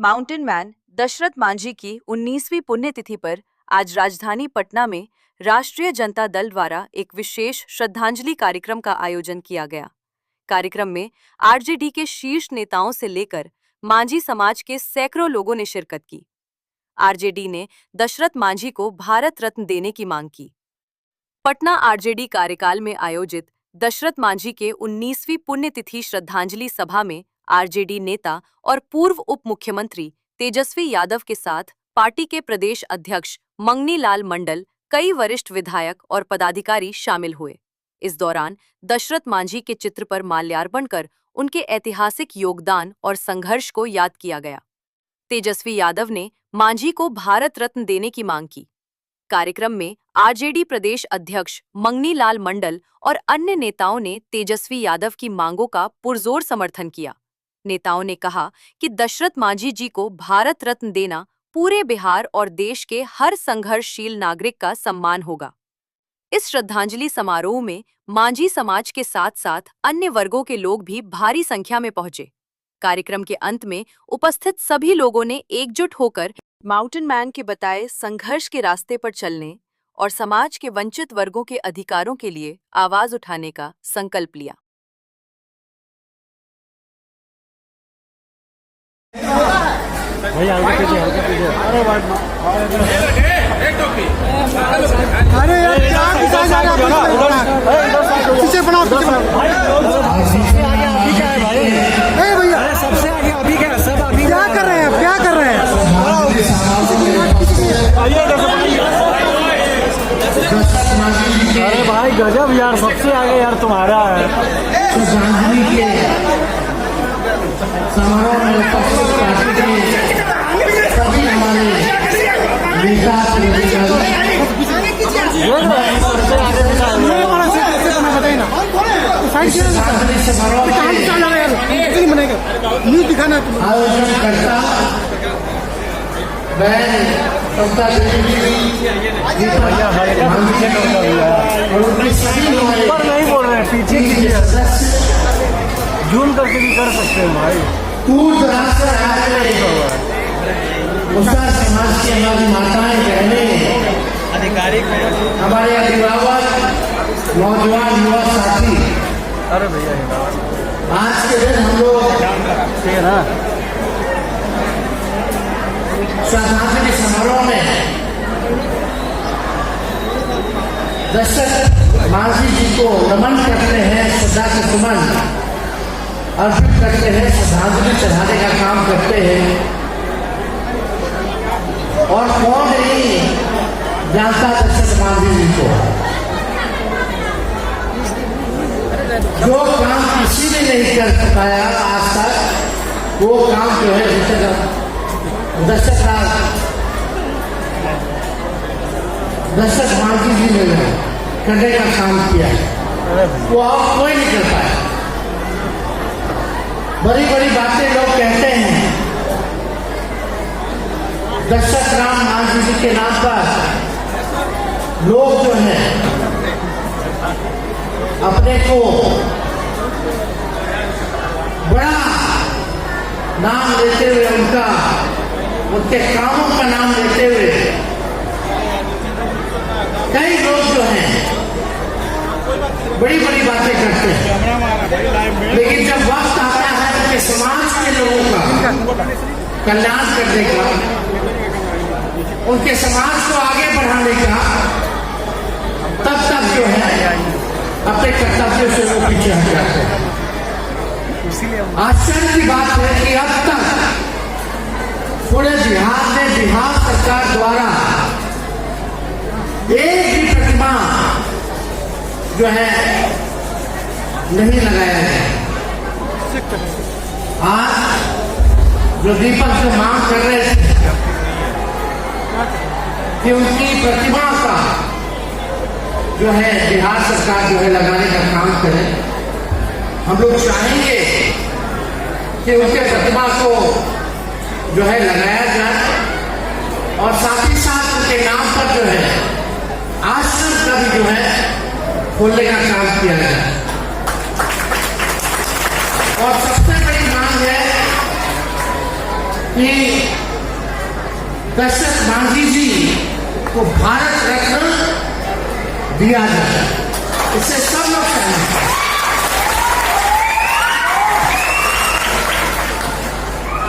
Mountain man Dashrath Manjhi की 19वीं पुण्यतिथि पर आज राजधानी पटना में राष्ट्रीय जनता दल द्वारा एक विशेष श्रद्धांजलि कार्यक्रम का आयोजन किया गया। कार्यक्रम में आरजेडी के शीर्ष नेताओं से लेकर मांझी समाज के सैकड़ों लोगों ने शिरकत की। आरजेडी ने दशरथ मांझी को भारत रत्न देने की मांग की। पटना आरजेडी कार्यकाल में आयोजित दशरथ मांझी के 19वीं पुण्यतिथि श्रद्धांजलि सभा में आरजेडी नेता और पूर्व उप मुख्यमंत्री तेजस्वी यादव के साथ पार्टी के प्रदेश अध्यक्ष मंगनी लाल मंडल, कई वरिष्ठ विधायक और पदाधिकारी शामिल हुए। इस दौरान दशरथ मांझी के चित्र पर माल्यार्पण कर उनके ऐतिहासिक योगदान और संघर्ष को याद किया गया। तेजस्वी यादव ने मांझी को भारत रत्न देने की मांग की। कार्यक्रम में आरजेडी प्रदेश अध्यक्ष मंगनी लाल मंडल और अन्य नेताओं ने तेजस्वी यादव की मांगों का पुरजोर समर्थन किया। नेताओं ने कहा कि दशरथ मांझी जी को भारत रत्न देना पूरे बिहार और देश के हर संघर्षशील नागरिक का सम्मान होगा। इस श्रद्धांजलि समारोह में मांझी समाज के साथ साथ अन्य वर्गों के लोग भी भारी संख्या में पहुंचे। कार्यक्रम के अंत में उपस्थित सभी लोगों ने एकजुट होकर माउंटेन मैन के बताए संघर्ष के रास्ते पर चलने और समाज के वंचित वर्गों के अधिकारों के लिए आवाज उठाने का संकल्प लिया। भैया हल्का पीछे अरे यार पीछे बनाओ भैया सबसे आगे अभी क्या सब अभी क्या कर रहे हैं अरे भाई गजब यार, सबसे आगे यार तुम्हारा है। समारोह में उपस्थित पार्टी के सभी हमारे नेता आयोजनकर्ता बहन ममता ऊपर नहीं बोल रहे हैं, पीछे जूम करके भी कर सकते हैं भाई। दूर दराज से मुस्लिम समाज की हमारी माताएं बहनें, आधिकारिक हमारे अभिभावक, नौजवान युवा साथी, अरे भैया आज के दिन हम लोग ठीक है ना, श्रद्धांजलि समारोह में दशरथ मांझी जी को नमन करते हैं, श्रद्धा के सुमन अर्पित करते हैं, श्रद्धांजलि चढ़ाने का काम करते हैं। और कौन नहीं जानता दशरथ मांझी जी को, जो काम किसी ने नहीं कर पाया आज तक, वो काम जो है दशरथ मांझी जी ने करने का काम किया, वो और कोई नहीं कर पाया। बड़ी बड़ी बातें लोग कहते हैं, दशरथ राम मांझी जी के नाम पर लोग जो है अपने को बड़ा नाम लेते हुए, उनके कामों का नाम लेते हुए कई लोग जो हैं बड़ी बड़ी बातें करते हैं, लेकिन जब वक्त आता है उनके समाज के लोगों का कल्याण करने का, उनके समाज को आगे बढ़ाने का, तब तक जो है अपने कर्तव्यों से वो पीछे हट जाते हैं। आश्चर्य की बात है कि अब तक पूरे बिहार में बिहार सरकार द्वारा एक भी प्रतिमा जो है नहीं लगाया गया। आज जो दीपक से मांग कर रहे थे कि उनकी प्रतिमा का जो है बिहार सरकार जो है लगाने का काम करे, हम लोग चाहेंगे कि उनके प्रतिमा को जो है लगाया जाए और साथ ही साथ उनके नाम पर जो है आश्रम का भी जो है खोलने का काम किया जाए। और सबसे बड़ी मांग है कि दशरथ मांझी जी को भारत रत्न दिया जाए। इससे सब लोग सहमत हैं।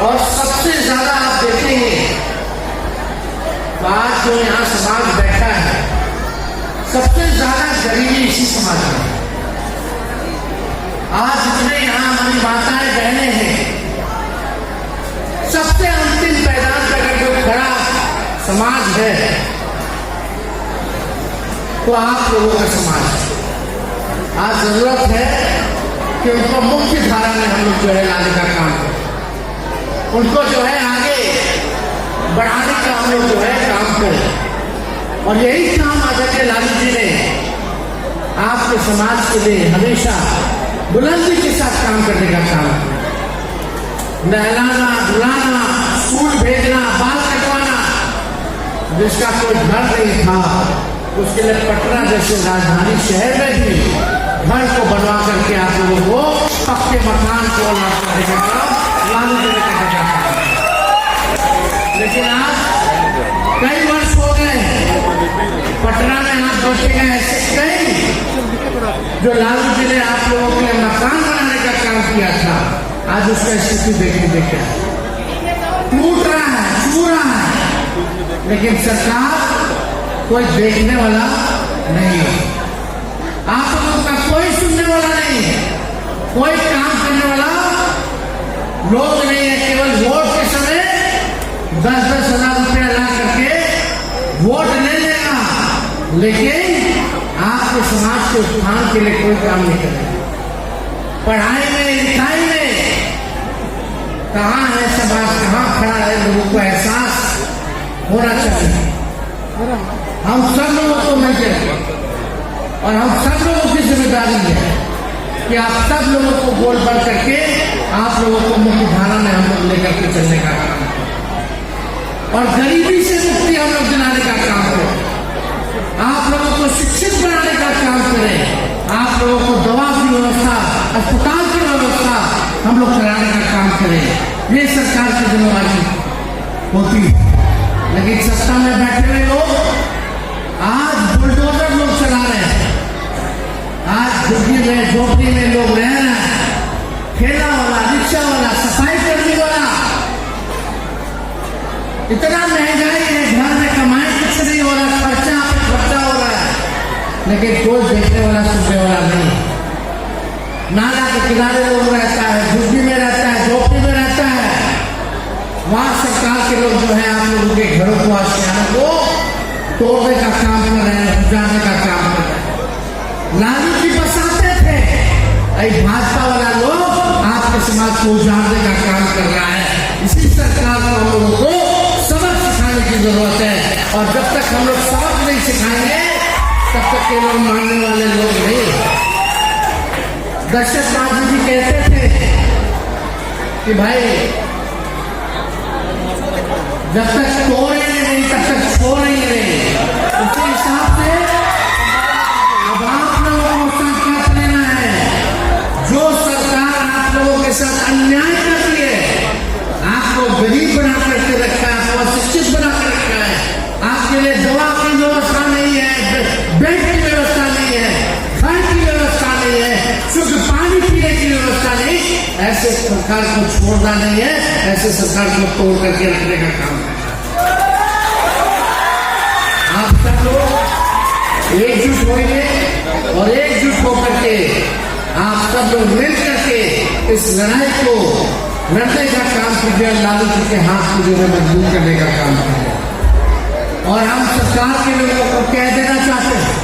और सबसे ज्यादा आप देखेंगे तो आज जो यहाँ समाज बैठा है, सबसे ज्यादा गरीबी इसी समाज में। आज जितने यहाँ हमारी माताएं बहनें हैं, सबसे अंतिम मैदान पर अगर जो खड़ा समाज है तो आप लोगों का समाज है। आज जरूरत है कि उनको मुख्य धारा में हम लोग जो है लाने का काम करें, उनको जो है आगे बढ़ाने का हम लोग जो है काम करें। और यही काम आदरणीय लालू जी ने आपके समाज के लिए हमेशा बुलंदी के साथ काम करने का काम किया। नहलाना, धुलाना, स्कूल भेजना, बाल कटवाना, जिसका कोई घर नहीं था उसके लिए पटना जैसे राजधानी शहर में भी घर को बनवा करके आप लोगों को पक्के मकान को करने का काम लालू जी ने करना चाहता है। लेकिन आज कई वर्ष हो गए, पटना में आप देखेंगे ऐसे कई जो लालू जी ने आप लोगों के लिए मकान बनाने का काम किया था, आज उसका स्थिति देखने क्या टूट रहा है, छू रहा है, लेकिन सरकार कोई देखने वाला नहीं है। आप लोगों का कोई सुनने वाला नहीं है, कोई काम करने वाला लोग नहीं है। केवल वोट के समय 10-10 हजार रुपया ला करके वोट ले लेगा, लेकिन आपके समाज के उत्थान के लिए कोई काम नहीं करेगा। पढ़ाई में, लिखाई में कहाँ है समाज, कहाँ खड़ा है, लोगों को एहसास होना चाहिए। हम सब लोगों को मिलकर और हम सब लोगों की जिम्मेदारी है कि आप सब लोगों को गोल बढ़ करके आप लोगों को मुख्य धारा में हम लोग लेकर के चलने का काम करें और गरीबी से मुक्ति हम लोग दिलाने का काम करें। आप लोगों को शिक्षित बनाने का काम करें, आप लोगों को दवा की व्यवस्था, अस्पताल की व्यवस्था हम लोग कराने का काम करें। ये सरकार की जिम्मेवारी होती है। लेकिन सत्ता में बैठे हुए लोग आज बुलडोजर लोग चला रहे हैं, आज झुग्गी में, झोपड़ी में लोग रह रहे हैं, ठेला वाला, रिक्शा वाला, सफाई करने वाला। इतना महंगाई है, घर में कमाई कुछ नहीं हो रहा, खर्चा हो रहा है, लेकिन कोई देखने वाला, सुनने वाला नहीं। नाला के किनारे लोग रहता है, झुग्गी में रहता है, झोपड़ी में रहता है, वहां सरकार के लोग जो है आप लोगों के घरों को, आशियानों को तोड़ने का काम कर रहे हैं, बुझाने का काम कर रहे हैं। लालू जी बसाते थे, अरे भाजपा वाला लोग आपके समाज को उजाड़ने का काम कर रहा है। इसी सरकार को हम लोगों को सबक सिखाने की जरूरत है, और जब तक हम लोग सबक नहीं सिखाएंगे तब तक केवल मानने वाले लोग नहीं। दशरथ मांझी जी कहते थे कि भाई जब तक तोड़ेंगे नहीं तब तक छोड़ेंगे नहीं। उसी हिसाब से अब आप लोगों को संकल्प लेना है, जो सरकार आप लोगों के साथ अन्याय करती है, आपको गरीब बना करके रखा है, आपको अशिक्षित बना कर रखा है, आपके लिए दवा की व्यवस्था नहीं है, बेड की व्यवस्था नहीं है, घर की व्यवस्था नहीं है, शुद्ध पानी पीने की व्यवस्था नहीं, ऐसे सरकार को छोड़ना नहीं है, ऐसे सरकार को तोड़ करके रखने का काम है। आप सब लोग एकजुट होंगे और एकजुट होकर के आप सब लोग मिल करके इस लड़ाई को लड़ने का काम कीजिए, लालू जी के हाथ को जो है मजबूत करने का काम कीजिए। और हम सरकार के लोगों को कह देना चाहते हैं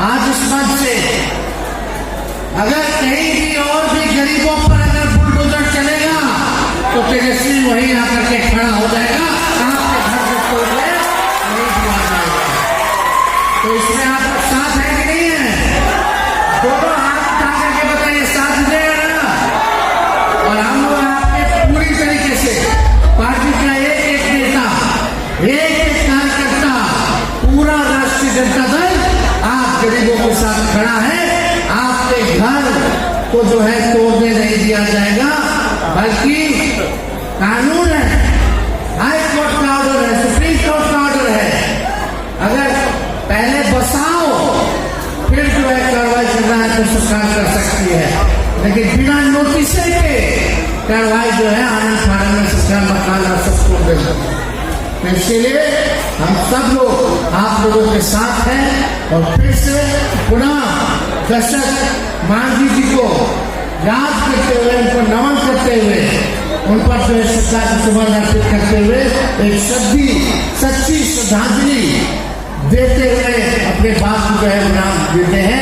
आज इस मंच से, अगर कहीं भी और भी गरीबों पर अगर बुलडोजर चलेगा तो तेजस्वी वहीं आकर के खड़ा हो जाएगा, आपके घर से तोड़ ले नहीं दिया जाएगा। तो इसमें आपका साथ है कि नहीं है? दोनों हाथ उठा करके बताइए, साथ देगा। और हम लोग आपके पूरी तरीके से पार्टी का एक नेता, एक कार्यकर्ता, पूरा राष्ट्रीय जनता दल आप गरीबों के साथ खड़ा है। आपके घर को जो है तोड़ने नहीं दिया जाएगा, बल्कि कानून है, हाई कोर्ट का ऑर्डर है, सुप्रीम कोर्ट का ऑर्डर है। अगर पहले बसाओ फिर जो है कार्रवाई करना है तो सरकार कर सकती है, लेकिन बिना नोटिस के कार्रवाई जो है आनंद फानंद में सरकार मकान और सबको देगा। तो इसके लिए हम सब लोग आप लोगों के साथ हैं और फिर से पुनः दशरथ मांझी जी को याद करते हुए, उनको नमन करते हुए, उन पर जो है श्रद्धा सुमन अर्पित करते हुए एक सच्ची श्रद्धांजलि देते हुए अपने बाप को जो है नाम देते हैं।